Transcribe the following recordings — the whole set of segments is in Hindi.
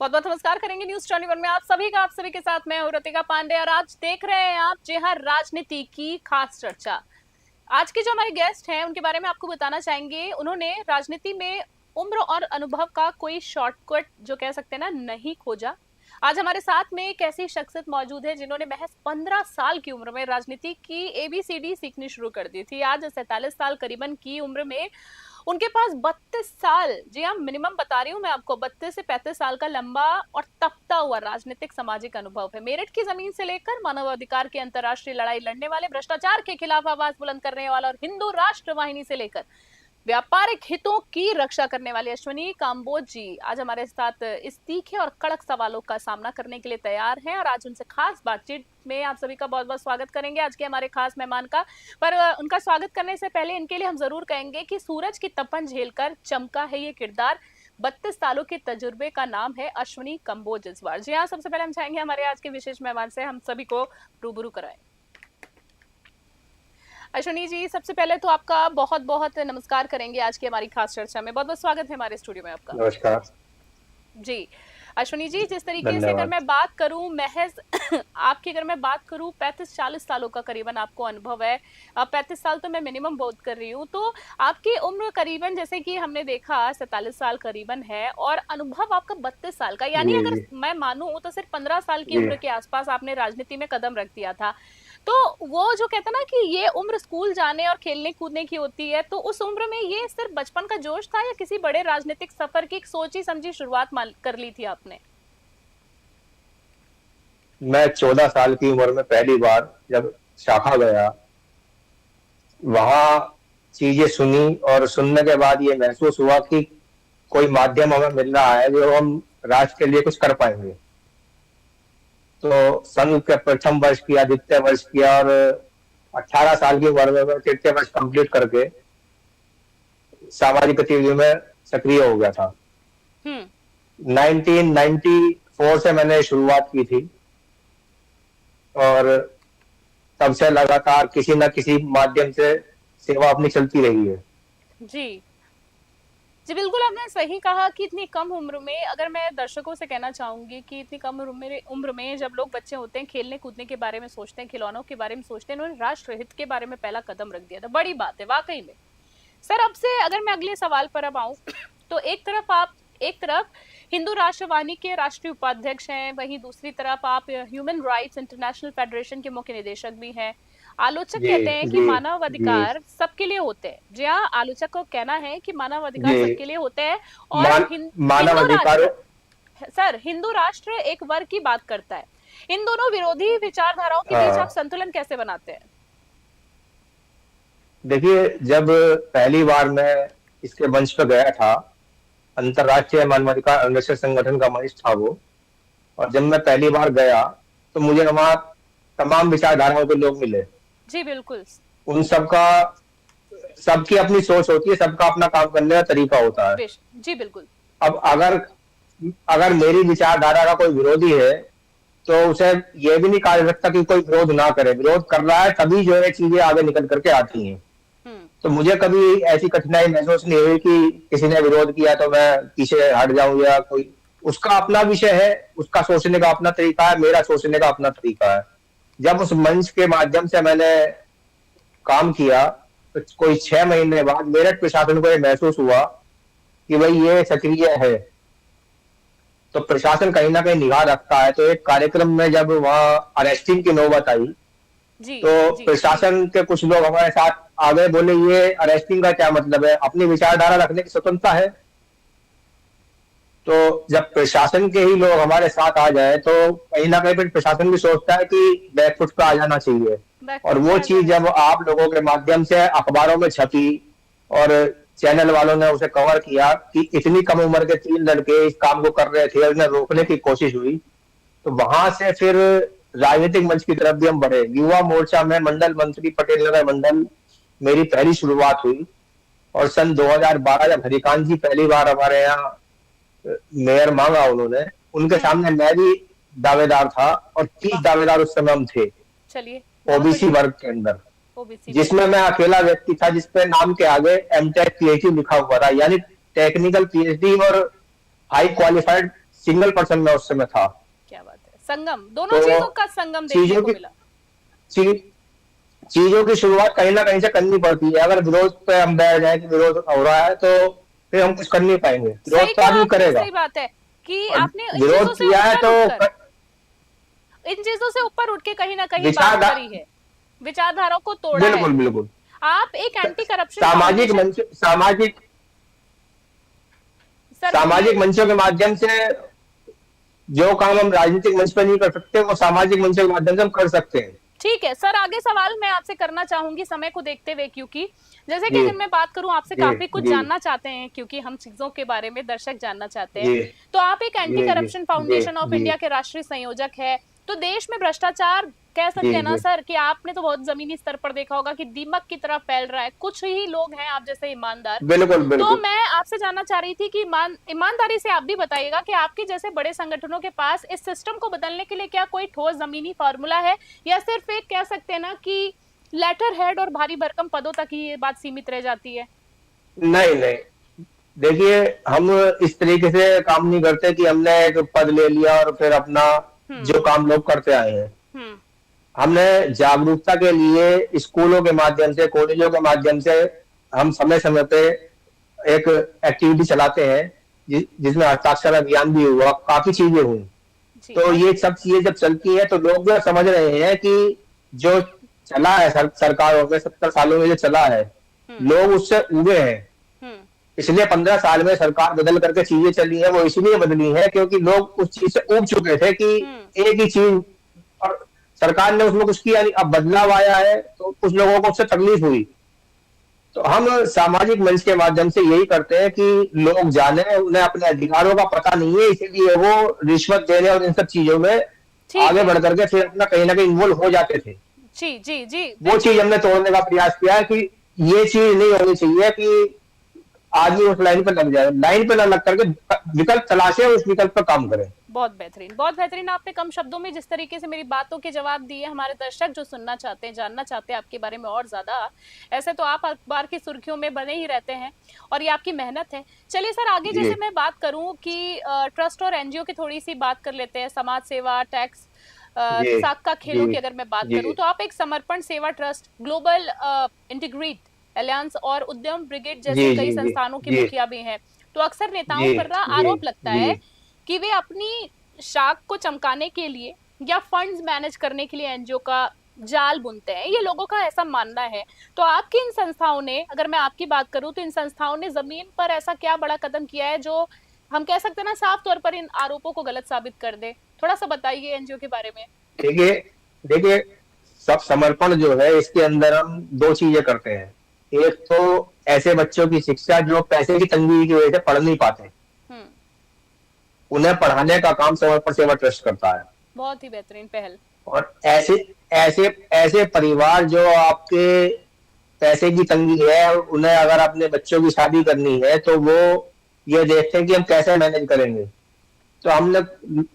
बहुत बहुत नमस्कार करेंगे न्यूज 21 में आप सभी के साथ मैं हूं रतिका पांडे और आज देख रहे हैं आप जी हाँ राजनीति की खास चर्चा। आज के जो हमारे गेस्ट हैं उनके बारे में आपको बताना चाहेंगे। उन्होंने राजनीति में उम्र और अनुभव का कोई शॉर्टकट जो कह सकते हैं ना नहीं खोजा। आज हमारे साथ में एक ऐसी शख्सियत मौजूद है जिन्होंने महज 15 साल की उम्र में राजनीति की एबीसीडी सीखनी शुरू कर दी थी। आज 47 साल करीबन की उम्र में उनके पास 32 साल, जी हाँ मिनिमम बता रही हूँ मैं आपको, 32 से 35 साल का लंबा और तपता हुआ राजनीतिक सामाजिक अनुभव है। मेरठ की जमीन से लेकर मानवाधिकार की अंतर्राष्ट्रीय लड़ाई लड़ने वाले, भ्रष्टाचार के खिलाफ आवाज बुलंद करने वाला और हिंदू राष्ट्र वाहिनी से लेकर व्यापारिक हितों की रक्षा करने वाले अश्विनी कांबोज जी आज हमारे साथ इस तीखे और कड़क सवालों का सामना करने के लिए तैयार हैं और आज उनसे खास बातचीत में आप सभी का बहुत बहुत स्वागत करेंगे आज के हमारे खास मेहमान का। पर उनका स्वागत करने से पहले इनके लिए हम जरूर कहेंगे कि सूरज की तपन झेलकर चमका है ये किरदार। 32 सालों के तजुर्बे का नाम है अश्विनी कांबोज इस बार। जी हाँ, सबसे पहले हम चाहेंगे हमारे आज के विशेष मेहमान से हम सभी को रूबरू कराएं। अश्विनी जी, सबसे पहले तो आपका बहुत बहुत नमस्कार करेंगे आज की हमारी खास चर्चा में। बहुत बहुत स्वागत है हमारे स्टूडियो में आपका। नमस्कार जी अश्विनी जी, जिस तरीके से अगर मैं बात करूं महज आपकी अगर मैं बात करूं 35-40 सालों का करीबन आपको अनुभव है। 35 साल तो मैं मिनिमम बोध कर रही हूं, तो आपकी उम्र करीबन जैसे कि हमने देखा 47 साल करीबन है और अनुभव आपका 32 साल का, यानी अगर मैं मानूं तो सिर्फ 15 साल की उम्र के आसपास आपने राजनीति में कदम रख दिया था। तो वो जो कहते ना कि ये उम्र स्कूल जाने और खेलने कूदने की होती है, तो उस उम्र में ये सिर्फ बचपन का जोश था या किसी बड़े राजनीतिक सफर की एक सोची समझी शुरुआत कर ली थी आपने? मैं 14 साल की उम्र में पहली बार जब शाखा गया, वहां चीजें सुनी और सुनने के बाद ये महसूस हुआ कि कोई माध्यम हमें मिल रहा है जो हम राष्ट्र के लिए कुछ कर पाएंगे। तो संघ के प्रथम वर्ष किया, द्वितीय वर्ष किया और 18 साल की उम्र में मैं तृतीय वर्ष कंप्लीट करके सामाजिक गतिविधियों में सक्रिय हो गया था। 1994 से मैंने शुरुआत की थी और तब से लगातार किसी न किसी माध्यम से सेवा अपनी चलती रही है। जी जी बिल्कुल, आपने सही कहा कि इतनी कम उम्र में, अगर मैं दर्शकों से कहना चाहूंगी कि इतनी कम उम्र में जब लोग बच्चे होते हैं खेलने कूदने के बारे में सोचते हैं, खिलौनों के बारे में सोचते हैं, उन्होंने राष्ट्र हित के बारे में पहला कदम रख दिया था। बड़ी बात है वाकई में। सर, अब से अगर मैं अगले सवाल पर अब आऊं तो एक तरफ हिंदू राष्ट्र वाहिनी के राष्ट्रीय उपाध्यक्ष हैं, वहीं दूसरी तरफ आप ह्यूमन राइट्स इंटरनेशनल फेडरेशन के मुख्य निदेशक भी हैं। आलोचक कहते हैं कि मानव अधिकार सबके लिए होते हैं। जी हाँ, आलोचक को कहना है कि मानव अधिकार सबके लिए होते हैं और मानव अधिकार सर हिंदू राष्ट्र एक वर्ग की बात करता है। इन दोनों विरोधी विचारधाराओं के बीच आप संतुलन कैसे बनाते हैं? देखिए, जब पहली बार मैं इसके मंच पर गया था, अंतरराष्ट्रीय मानवाधिकार अन्वेषण संगठन का मंच था वो, और जब मैं पहली बार गया तो मुझे वहां तमाम विचारधाराओं के लोग मिले। जी बिल्कुल। उन सबकी अपनी सोच होती है, सबका अपना काम करने का तरीका होता है। जी बिल्कुल। अब अगर मेरी विचारधारा का कोई विरोधी है तो उसे ये भी नहीं कहा जा सकता कि कोई विरोध ना करे। विरोध कर रहा है तभी जो है चीजें आगे निकल करके आती हैं। तो मुझे कभी ऐसी कठिनाई महसूस नहीं हुई कि किसी ने विरोध किया तो मैं पीछे हट जाऊं, या कोई उसका अपना विषय है, उसका सोचने का अपना तरीका है, मेरा सोचने का अपना तरीका है। जब उस मंच के माध्यम से मैंने काम किया तो कोई 6 महीने बाद मेरठ प्रशासन को यह महसूस हुआ कि भाई ये सक्रिय है, तो प्रशासन कहीं ना कहीं निगाह रखता है। तो एक कार्यक्रम में जब वहां अरेस्टिंग की नौबत आई तो प्रशासन के कुछ लोग हमारे साथ आ गए, बोले ये अरेस्टिंग का क्या मतलब है, अपनी विचारधारा रखने की स्वतंत्रता है। तो जब प्रशासन के ही लोग हमारे साथ आ जाए तो कहीं ना कहीं फिर प्रशासन भी सोचता है कि बैकफुट पे आ जाना चाहिए। और वो चीज जब आप लोगों के माध्यम से अखबारों में छपी और चैनल वालों ने उसे कवर किया कि इतनी कम उम्र के 3 लड़के इस काम को कर रहे थे, उन्हें रोकने की कोशिश हुई, तो वहां से फिर राजनीतिक मंच की तरफ भी हम बढ़े। युवा मोर्चा में मंडल मंत्री पटेल नगर मंडल मेरी पहली शुरुआत हुई और सन 2012 जब हरिकांत जी पहली बार हमारे यहाँ मेयर मांगा उन्होंने, उनके सामने मैं भी दावेदार था और 30 दावेदार उस समय हम थे। चलिए, ओबीसी वर्ग के अंदर, जिसमें मैं अकेला व्यक्ति था जिसपे नाम के आगे एमटेक पीएचडी लिखा हुआ था, यानी टेक्निकल पीएचडी और हाई क्वालिफाइड सिंगल पर्सन मैं उस समय था। क्या बात है, संगम, दोनों तो चीजों का संगम देखने को मिला। चीजों की शुरुआत कहीं ना कहीं से करनी पड़ती है। अगर विरोध पे हम बैठ जाए कि विरोध हो रहा है तो फिर हम कुछ कर नहीं पाएंगे। सही विरोध तो कहा आदमी आपने, करेगा, सही बात है कि और आपने इन चीजों विरोध से किया है ऊपर तो उठकर, इन चीजों से ऊपर उठ के कहीं ना कहीं बात विचार, करी है, विचारधारा को तोड़ा है। बिल्कुल बिल्कुल, आप एक एंटी करप्शन सामाजिक फाउंडेशन, मंच, सामाजिक सर बोलिए। सामाजिक मंचों के माध्यम से जो काम हम राजनीतिक मंच पर नहीं कर सकते वो सामाजिक मंचों के माध्यम से हम कर सकते हैं। ठीक है सर, आगे सवाल मैं आपसे करना चाहूंगी समय को देखते हुए, क्योंकि जैसे कि जी अगर मैं बात करूं आपसे, जी काफी कुछ जी जानना चाहते हैं क्योंकि हम चीजों के बारे में दर्शक जानना चाहते हैं। जी तो आप एक एंटी जी जी करप्शन जी फाउंडेशन ऑफ जी इंडिया के राष्ट्रीय संयोजक है। तो देश में भ्रष्टाचार कह जी सकते हैं ना जी सर, कि आपने तो बहुत जमीनी स्तर पर देखा होगा कि दीमक की तरह फैल रहा है, कुछ ही लोग हैं आप जैसे ईमानदार। बिल्कुल तो बिल्कुल। मैं आपसे जानना चाह रही थी कि ईमानदारी से आप भी बताइएगा कि आपके जैसे बड़े संगठनों के पास इस सिस्टम को बदलने के लिए क्या कोई ठोस जमीनी फॉर्मूला है, या सिर्फ एक कह सकते हैं ना कि लेटर हेड और भारी भरकम पदों तक ही ये बात सीमित रह जाती है? नहीं नहीं, देखिए हम इस तरीके से काम नहीं करते कि हमने एक पद ले लिया और फिर अपना जो काम लोग करते आए हैं। हम्म हमने जागरूकता के लिए स्कूलों के माध्यम से, कॉलेजों के माध्यम से हम समय समय पे एक एक्टिविटी चलाते हैं जिसमें हस्ताक्षर अभियान भी हुआ, काफी चीजें हुई। जी तो ये सब चीजें जब चलती है तो लोग जो समझ रहे हैं कि जो चला है सरकारों में 70 सालों में जो चला है, हम्म लोग उससे उबे हैं। हम्म इसलिए 15 साल में सरकार बदल करके चीजें चली है, वो इसलिए बदली है क्योंकि लोग उस चीज से उब चुके थे कि हम्म एक ही चीज, और सरकार ने उसमें कुछ किया नहीं। अब बदलाव आया है तो कुछ लोगों को उससे तकलीफ हुई। तो हम सामाजिक मंच के माध्यम से यही करते हैं कि लोग जाने, उन्हें अपने अधिकारों का पता नहीं है, इसीलिए वो रिश्वत देने और इन सब चीजों में ठीक आगे है। बढ़ करके फिर अपना कहीं ना कहीं इन्वॉल्व हो जाते थे। जी जी जी, वो चीज बिल्कुल। हमने तोड़ने का प्रयास किया है कि ये चीज नहीं होनी चाहिए कि आदमी उस लाइन पर लग जाए, लाइन पे ना लग करके विकल्प तलाशे और उस विकल्प पर काम करें। बहुत बेहतरीन, बहुत बेहतरीन। आपने कम शब्दों में जिस तरीके से मेरी बातों के जवाब दिए, हमारे दर्शक जो सुनना चाहते हैं, जानना चाहते हैं आपके बारे में और ज्यादा, ऐसे तो आप अखबार की सुर्खियों में बने ही रहते हैं और ये आपकी मेहनत है। चलिए सर, आगे जी जैसे मैं बात करूं कि ट्रस्ट और एनजीओ की थोड़ी सी बात कर लेते हैं, समाज सेवा, टैक्स, जी साका जी खेलों की अगर मैं बात जी करूं, तो आप एक समर्पण सेवा ट्रस्ट, ग्लोबल इंटीग्रेट अलायंस और उद्यम ब्रिगेड जी जैसे कई जी जी संस्थानों के जी मुखिया भी हैं। तो अक्सर नेताओं जी पर ना जी आरोप लगता जी है कि वे अपनी शाख को चमकाने के लिए या फंड्स मैनेज करने के लिए एनजीओ का जाल बुनते हैं, ये लोगों का ऐसा मानना है। तो आपकी इन संस्थाओं ने, अगर मैं आपकी बात करूं तो इन संस्थाओं ने जमीन पर ऐसा क्या बड़ा कदम किया है जो हम कह सकते हैं ना साफ तौर पर इन आरोपों को गलत साबित कर दे? थोड़ा सा बताइए एनजीओ के बारे में। देखिए देखिए, सब समर्पण जो है इसके अंदर हम दो चीजें करते हैं। एक तो ऐसे बच्चों की शिक्षा जो पैसे की तंगी की वजह से पढ़ नहीं पाते, हम्म, उन्हें पढ़ाने का काम समर्पण सेवा ट्रस्ट करता है। बहुत ही बेहतरीन पहल। और ऐसे ऐसे ऐसे परिवार जो आपके पैसे की तंगी है, उन्हें अगर अपने बच्चों की शादी करनी है तो वो ये देखते हैं कि हम कैसे मैनेज करेंगे। तो हमने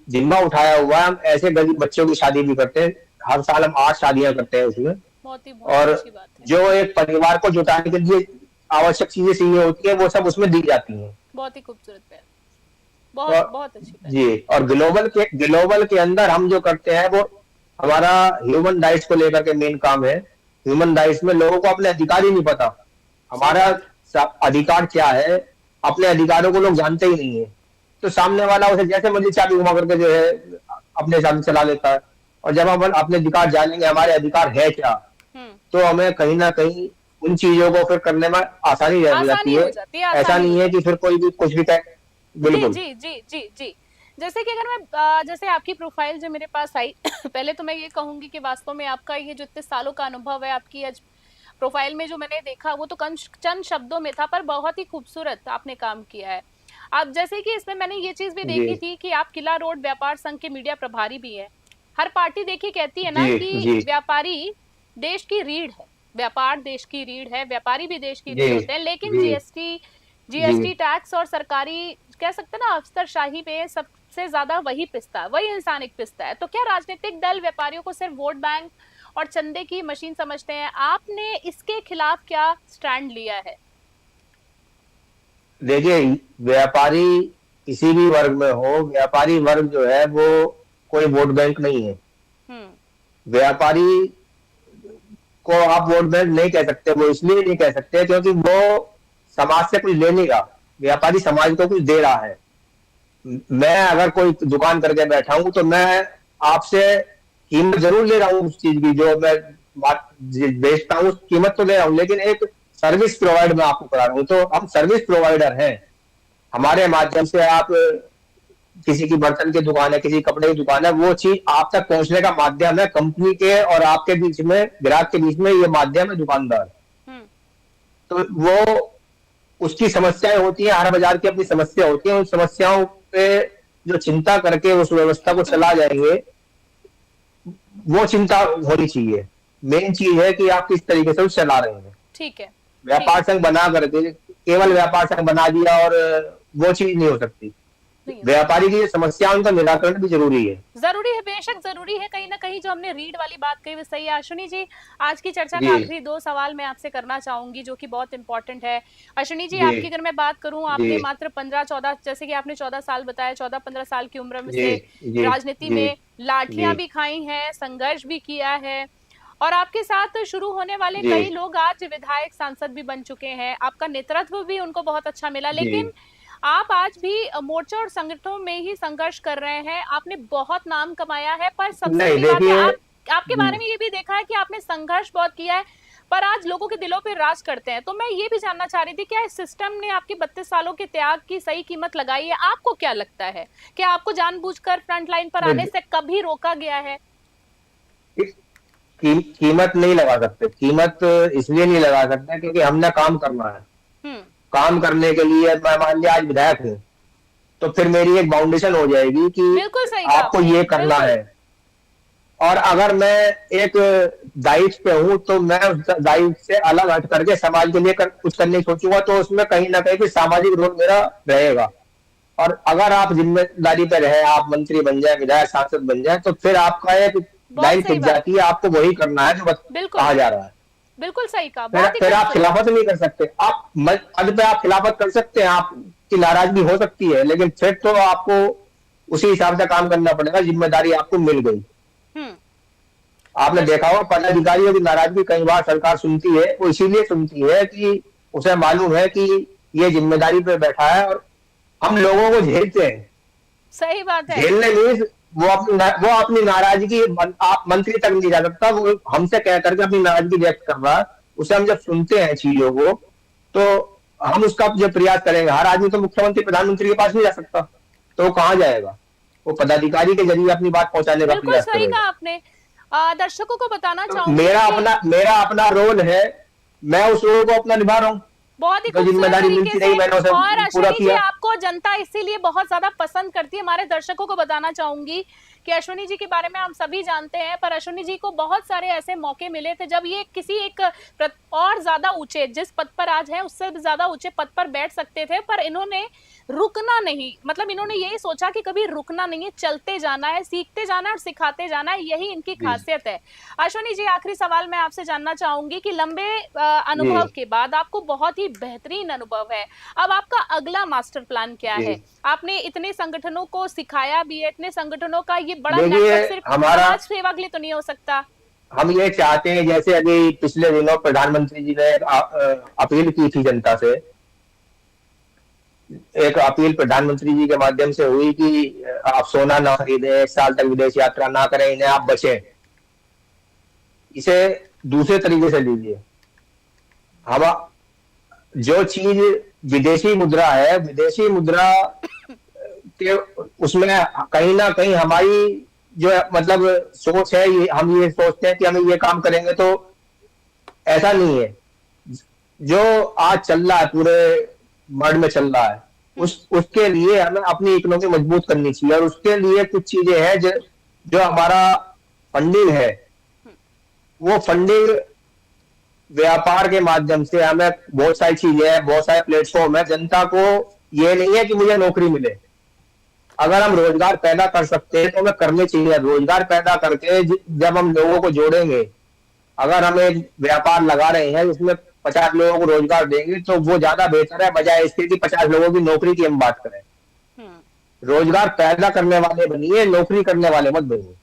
जिम्मा उठाया हुआ है, हम ऐसे गरीब बच्चों की शादी भी करते हैं। हर साल हम 8 शादियां करते हैं उसमें। बहुत और अच्छी बात है। जो एक परिवार को जुटाने के लिए आवश्यक चीजें चाहिए होती है वो सब उसमें दी जाती हैं। बहुत ही खूबसूरत पहल, बहुत और बहुत अच्छी पहल। जी, और ग्लोबल के अंदर हम जो करते हैं वो हमारा ह्यूमन राइट्स को लेकर के मेन काम है। ह्यूमन राइट्स में लोगों को अपने अधिकार ही नहीं पता। सही हमारा बात। अधिकार क्या है, अपने अधिकारों को लोग जानते ही नहीं है। तो सामने वाला उसे जैसे मर्जी चाबी घुमा करके जो है अपने हिसाब से चला लेता है। और जब हम अपने अधिकार जानेंगे हमारे अधिकार है क्या, हम्म, तो हमें कहीं ना कहीं उन चीजों को फिर करने में आसानी रह आसानी जाती है। हो जाती है, ऐसा आसानी हो नहीं है जाती कि फिर कोई भी कुछ भी कहे। है। जी बिल्कुल। जी जी जी जी। जैसे कि अगर मैं जैसे आपकी प्रोफाइल जो मेरे पास आई पहले तो मैं ये कहूंगी कि वास्तव में आपका ये जो इतने सालों का अनुभव है, आपकी आज प्रोफाइल में जो मैंने देखा वो तो चंद शब्दों में था, पर बहुत ही खूबसूरत आपने काम किया है। आप जैसे कि इसमें मैंने ये चीज भी जी देखी थी कि आप किला रोड व्यापार संघ के मीडिया प्रभारी भी हैं। हर पार्टी देखिए कहती है ना जी कि जी व्यापारी देश की रीढ़ है, व्यापार देश की रीढ़ है, व्यापारी भी देश की जी रीढ़ होते हैं, लेकिन जी जीएसटी जी जीएसटी टैक्स और सरकारी कह सकते हैं ना अफसरशाही पे सबसे ज्यादा वही पिसता है, वही इंसान एक पिसता है। तो क्या राजनीतिक दल व्यापारियों को सिर्फ वोट बैंक और चंदे की मशीन समझते हैं? आपने इसके खिलाफ क्या स्टैंड लिया है? देखिए, व्यापारी किसी भी वर्ग में हो, व्यापारी वर्ग जो है वो कोई वोट बैंक नहीं है। व्यापारी को आप वोट बैंक नहीं कह सकते, वो इसलिए नहीं कह सकते क्योंकि वो समाज से कुछ ले नहीं रहा, व्यापारी समाज को कुछ दे रहा है। मैं अगर कोई दुकान करके बैठा हूं तो मैं आपसे कीमत जरूर ले रहा हूं उस चीज की, जो मैं बेचता हूं उस कीमत तो ले रहा हूं, लेकिन एक सर्विस प्रोवाइड मैं आपको करा रहा हूं, तो हम सर्विस प्रोवाइडर हैं। हमारे माध्यम से आप, किसी की बर्तन की दुकान है, किसी कपड़े की दुकान है, वो चीज आप तक पहुंचने का माध्यम है कंपनी के और आपके बीच में, ग्राहक के बीच में ये माध्यम है दुकानदार। तो वो उसकी समस्याएं होती हैं, हर बाजार की अपनी समस्या होती है, उन समस्याओं पे जो चिंता करके उस व्यवस्था को चला जाएंगे, वो चिंता होनी चाहिए। मेन चीज है कि आप किस तरीके से उसे चला रहे हैं। ठीक है। व्यापार संघ बना करके केवल व्यापार संघ बना दिया और वो चीज नहीं हो सकती। व्यापारी की समस्या, उनका निराकरण भी जरूरी है। जरूरी है, बेशक जरूरी है। कहीं ना कहीं जो हमने रीड वाली बात कही वो सही है। अश्विनी जी, आज की चर्चा का आखिरी 2 सवाल मैं आपसे करना चाहूंगी जो कि बहुत इंपॉर्टेंट है। अश्विनी जी, आपकी अगर मैं बात करूं, आपने मात्र 15-14, जैसे कि आपने 14 साल बताया, 14-15 साल की उम्र में से राजनीति में लाठियां भी खाई हैं, संघर्ष भी किया है, और आपके साथ शुरू होने वाले कई लोग आज विधायक, सांसद भी बन चुके हैं। आपका नेतृत्व भी उनको बहुत अच्छा मिला, लेकिन आप आज भी मोर्चा और संगठनों में ही संघर्ष कर रहे हैं। आपने बहुत नाम कमाया है, पर सबसे बड़ी बात है आपके बारे में ये भी देखा है कि आपने संघर्ष बहुत किया है, पर आज लोगों के दिलों पे राज करते हैं। तो मैं ये भी जानना चाह रही थी, क्या इस सिस्टम ने आपके 32 सालों के त्याग की सही कीमत लगाई है? आपको क्या लगता है, क्या आपको जानबूझकर फ्रंट लाइन पर आने से कभी रोका गया है? कीमत नहीं लगा सकते। कीमत इसलिए नहीं लगा सकते क्योंकि हमने काम करना है। काम करने के लिए मैं मान लिया आज विधायक हूं, तो फिर मेरी एक बाउंडेशन हो जाएगी कि आपको ये करना है। और अगर मैं एक दायित्व पे हूं तो मैं उस दायित्व से अलग हट करके समाज के लिए कुछ करने की सोचूंगा, तो उसमें कहीं ना कहीं सामाजिक रोल मेरा रहेगा। और अगर आप जिम्मेदारी पे रहे, आप मंत्री बन जाए, विधायक, सांसद बन जाए, तो फिर आपका एक लाइन खिंच जाती है, आपको वही करना है जो कहा जा रहा है। बिल्कुल सही कहा। फिर आप खिलाफत नहीं कर सकते। आप पद पे आप खिलाफत कर सकते हैं, आपकी नाराजगी हो सकती है, लेकिन फिर तो आपको उसी हिसाब से काम करना पड़ेगा। जिम्मेदारी आपको मिल गई। आपने देखा होगा पदाधिकारियों की नाराजगी कई बार सरकार सुनती है, वो इसीलिए सुनती है कि उसे मालूम है कि ये जिम्मेदारी पे बैठा है और हम लोगों को झेलते हैं। सही बात है। झेलने मीन्स वो अपनी नाराजगी, आप मंत्री तक नहीं जा सकता, वो हमसे कह करके अपनी नाराजगी व्यक्त कर रहा है। उसे हम जब सुनते हैं चीजों को, तो हम उसका जो प्रयास करेंगे। हर आदमी तो मुख्यमंत्री, प्रधानमंत्री के पास नहीं जा सकता, तो वो कहाँ जाएगा? वो पदाधिकारी के जरिए अपनी बात पहुंचाने का प्रयास करेगा। सही कहा आपने। दर्शकों को बताना चाहूंगी, मेरा अपना रोल है, मैं उस रोल को अपना निभा रहा हूँ। बहुत ही जिम्मेदारी मिलती रही मैंने उसे पूरा किया। आपको जनता इसीलिए बहुत ज्यादा पसंद करती है। हमारे दर्शकों को बताना चाहूंगी कि अश्विनी जी के बारे में हम सभी जानते हैं, पर अश्विनी जी को बहुत सारे ऐसे मौके मिले थे जब ये किसी एक और ज्यादा ऊंचे, जिस पद पर आज है उससे ज्यादा ऊंचे पद पर बैठ सकते थे, पर इन्होंने रुकना नहीं, मतलब इन्होंने यही सोचा कि कभी रुकना नहीं है, चलते जाना है, सीखते जाना है और सिखाते जाना है, यही इनकी खासियत है। अश्विनी जी, आखिरी सवाल मैं आपसे जानना चाहूंगी कि लंबे अनुभव के बाद आपको बहुत ही बेहतरीन अनुभव है, अब आपका अगला मास्टर प्लान क्या है? आपने इतने संगठनों को सिखाया भी है, इतने संगठनों का ये बड़ा नेटवर्क सिर्फ समाज सेवा के लिए तो नहीं हो सकता। हम ये चाहते हैं, जैसे अभी पिछले दिनों प्रधानमंत्री जी ने अपील की थी जनता से, एक अपील प्रधानमंत्री जी के माध्यम से हुई कि आप सोना ना खरीदें, 1 साल तक विदेश यात्रा ना करें, इन्हें आप बचें। इसे दूसरे तरीके से लीजिए। हम जो चीज विदेशी मुद्रा है, विदेशी मुद्रा के उसमें कहीं ना कहीं हमारी जो मतलब सोच है, हम ये सोचते हैं कि हम ये काम करेंगे, तो ऐसा नहीं है। जो आज चल रहा है, पूरे वर्ल्ड में चल रहा है, उसके लिए हमें अपनी इकोनॉमी मजबूत करनी चाहिए, और उसके लिए कुछ चीजें हैं जो हमारा फंडिंग है, वो फंडिंग व्यापार के माध्यम से हमें बहुत सारी चीजें हैं, बहुत सारे प्लेटफॉर्म है। जनता को ये नहीं है कि मुझे नौकरी मिले, अगर हम रोजगार पैदा कर सकते हैं तो हमें करने चाहिए। रोजगार पैदा करके जब हम लोगों को जोड़ेंगे, अगर हम एक व्यापार लगा रहे हैं जिसमें 50 लोगों को रोजगार देंगे, तो वो ज्यादा बेहतर है, बजाय इसके कि 50 लोगों की नौकरी की हम बात करें। रोजगार पैदा करने वाले बनिए, नौकरी करने वाले मत बनिए।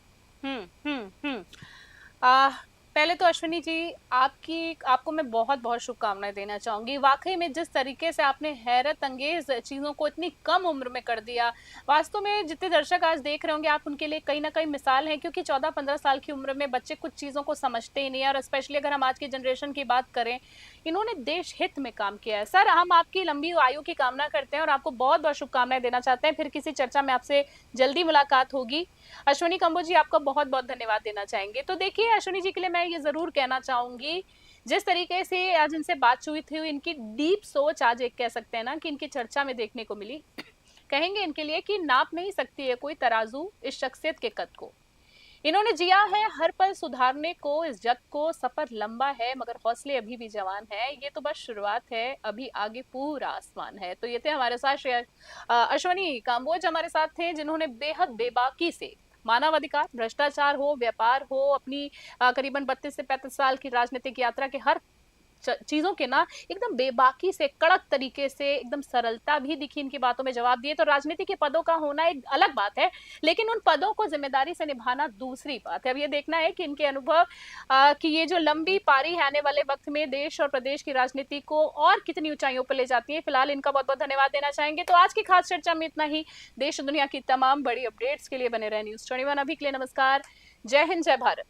आ, पहले तो अश्विनी जी आपको मैं बहुत बहुत शुभकामनाएं देना चाहूंगी। वाकई में जिस तरीके से आपने हैरत अंगेज चीजों को इतनी कम उम्र में कर दिया, वास्तव में जितने दर्शक आज देख रहे होंगे आप उनके लिए कहीं ना कहीं मिसाल हैं, क्योंकि 14-15 साल की उम्र में बच्चे कुछ चीजों को समझते ही नहीं है। और स्पेशली अगर हम आज की जनरेशन की बात करें, इन्होंने देश हित में काम किया है। सर, हम आपकी लंबी आयु की कामना करते हैं और आपको बहुत बहुत शुभकामनाएं देना चाहते हैं। फिर किसी चर्चा में आपसे जल्दी मुलाकात होगी। अश्विनी कंबोज जी, आपका बहुत बहुत धन्यवाद देना चाहेंगे। तो देखिए, अश्विनी जी के लिए मैं ये जरूर कहना चाहूंगी, जिस तरीके से आज इनसे बातचीत हुई, इनकी डीप सोच आज एक कह सकते हैं ना कि इनकी चर्चा में देखने को मिली। कहेंगे इनके लिए कि नाप नहीं सकती है कोई तराजू इस शख्सियत के कद को। इन्होंने जिया है हर पल सुधारने को, इस जग को सफर लंबा है मगर हौसले अभी भी जवान है, ये तो बस शुरुआत है, अभी आगे पूरा आसमान है। तो ये थे हमारे साथ अश्विनी कंबोज हमारे साथ थे, जिन्होंने बेहद बेबाकी से मानवाधिकार, भ्रष्टाचार हो, व्यापार हो, अपनी करीबन 32 से 35 साल की राजनीतिक यात्रा के हर चीजों के ना एकदम बेबाकी से, कड़क तरीके से, एकदम सरलता भी दिखी इनकी बातों में जवाब दिए। तो राजनीति के पदों का होना एक अलग बात है, लेकिन उन पदों को जिम्मेदारी से निभाना दूसरी बात है। अब ये देखना है कि इनके अनुभव कि ये जो लंबी पारी है आने वाले वक्त में देश और प्रदेश की राजनीति को और कितनी ऊंचाइयों पर ले जाती है। फिलहाल इनका बहुत बहुत धन्यवाद देना चाहेंगे। तो आज की खास चर्चा में इतना ही। देश दुनिया की तमाम बड़ी अपडेट्स के लिए बने रहे न्यूज़ 21। अभी के लिए नमस्कार, जय हिंद, जय भारत।